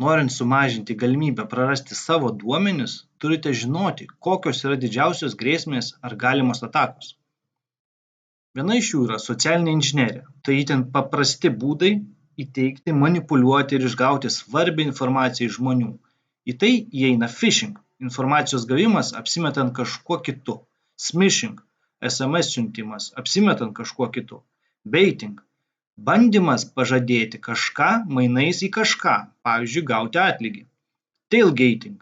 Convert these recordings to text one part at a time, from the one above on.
Norint sumažinti galimybę prarasti savo duomenis, turite žinoti, kokios yra didžiausios grėsmės ar galimos atakos. Viena iš jų yra socialinė inžinerija. Tai itin paprasti būdai įteikti, manipuliuoti ir išgauti svarbią informaciją iš žmonių. Į tai įeina phishing, informacijos gavimas apsimetant kažkuo kitu, smishing, SMS siuntimas apsimetant kažkuo kitu, baiting, bandymas pažadėti kažką mainais į kažką, pavyzdžiui, gauti atlygį, tailgating,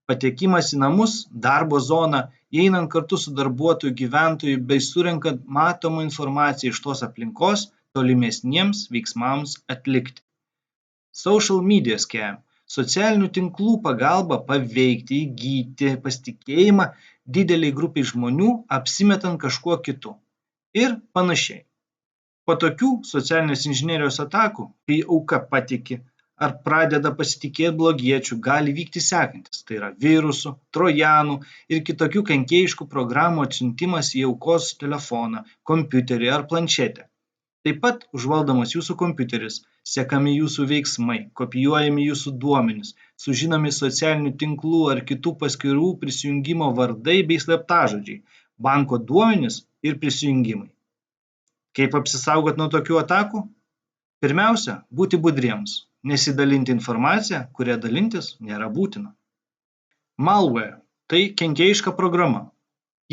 patekimas į namus, darbo zoną, įeinant kartu su darbuotojų gyventojų bei surenkant matomą informaciją iš tos aplinkos tolimesniems veiksmams atlikti. Social media scam – socialinių tinklų pagalba paveikti, įgyti pasitikėjimą dideliai grupiai žmonių, apsimetant kažkuo kitu ir panašiai. Po tokių socialinės inžinerijos atakų, kai auka patiki ar pradeda pasitikėti blogiečių, gali vykti sekantis, tai yra virusų, trojanų ir kitokių kenkėjiškų programų atsiuntimas į aukos telefoną, kompiuterį ar planšetę. Taip pat užvaldomas jūsų kompiuteris, sekami jūsų veiksmai, kopijuojami jūsų duomenys, sužinomi socialinių tinklų ar kitų paskyrų prisijungimo vardai bei slaptažodžiai, banko duomenys ir prisijungimai. Kaip apsisaugoti nuo tokių atakų? Pirmiausia, būti budriems, nesidalinti informaciją, kuria dalintis nėra būtina. Malware – tai kenkėjiška programa.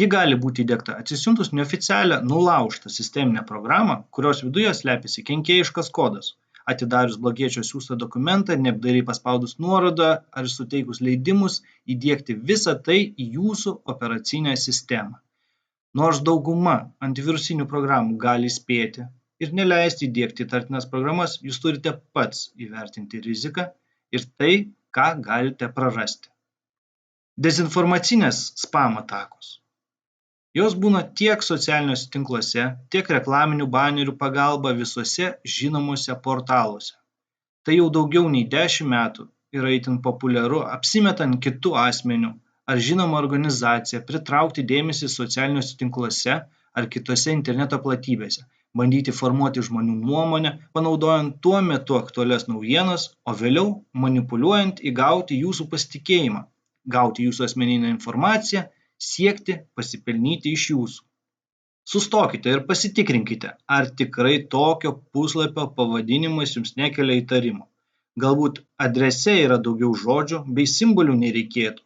Ji gali būti įdiegta atsisiuntus neoficialią nulaužtą sisteminę programą, kurios viduje slepiasi kenkėjiškas kodas. Atidarius blogiečio siųstą dokumentą, neapdairiai paspaudus nuorodą ar suteikus leidimus įdiegti visą tai į jūsų operacinę sistemą. Nors dauguma antivirusinių programų gali įspėti ir neleisti įdiegti įtartinas programas, jūs turite pats įvertinti riziką ir tai, ką galite prarasti. Dezinformacinės spam atakos. Jos būna tiek socialiniuose tinkluose, tiek reklaminių banerių pagalba visuose žinomuose portaluose. Tai jau daugiau nei 10 metų yra itin populiaru apsimetant kitų asmenių ar žinomą organizaciją pritraukti dėmesį socialiniuose tinkluose ar kitose interneto platybėse, bandyti formuoti žmonių nuomonę, panaudojant tuo metu aktualias naujienas, o vėliau manipuliuojant įgauti jūsų pasitikėjimą, gauti jūsų asmeninę informaciją, siekti pasipelnyti iš jūsų. Sustokite ir pasitikrinkite, ar tikrai tokio puslapio pavadinimas jums nekelia įtarimo. Galbūt adrese yra daugiau žodžių bei simbolių nereikėtų.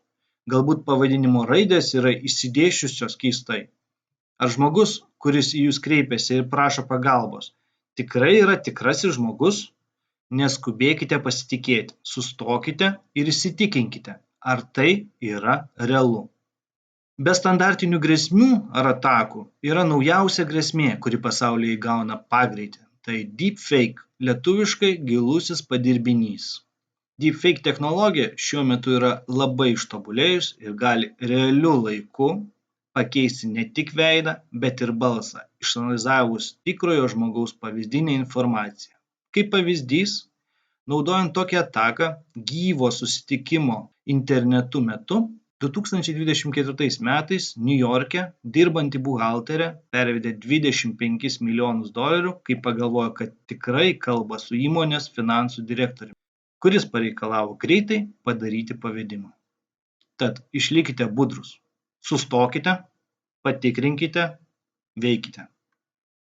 Galbūt pavadinimo raidės yra išsidėsčiusios keistai. Ar žmogus, kuris į jūs kreipiasi ir prašo pagalbos, tikrai yra tikrasis žmogus? Neskubėkite pasitikėti, sustokite ir įsitikinkite, ar tai yra realu. Be standartinių grėsmių ar atakų yra naujausia grėsmė, kuri pasaulyje įgauna pagreitį. Tai deepfake, lietuviškai gilusis padirbinys. Deepfake technologija šiuo metu yra labai ištobulėjus ir gali realiu laiku pakeisti ne tik veidą, bet ir balsą, išanalizavus tikrojo žmogaus pavyzdinę informaciją. Kaip pavyzdys, naudojant tokią ataką gyvo susitikimo internetu metu, 2024 metais Niujorke dirbanti buhalterė pervedė $25 milijonus, kai pagalvojo, kad tikrai kalba su įmonės finansų direktoriumi, kuris pareikalavo greitai padaryti pavedimą. Tad išlikite budrus, sustokite, patikrinkite, veikite.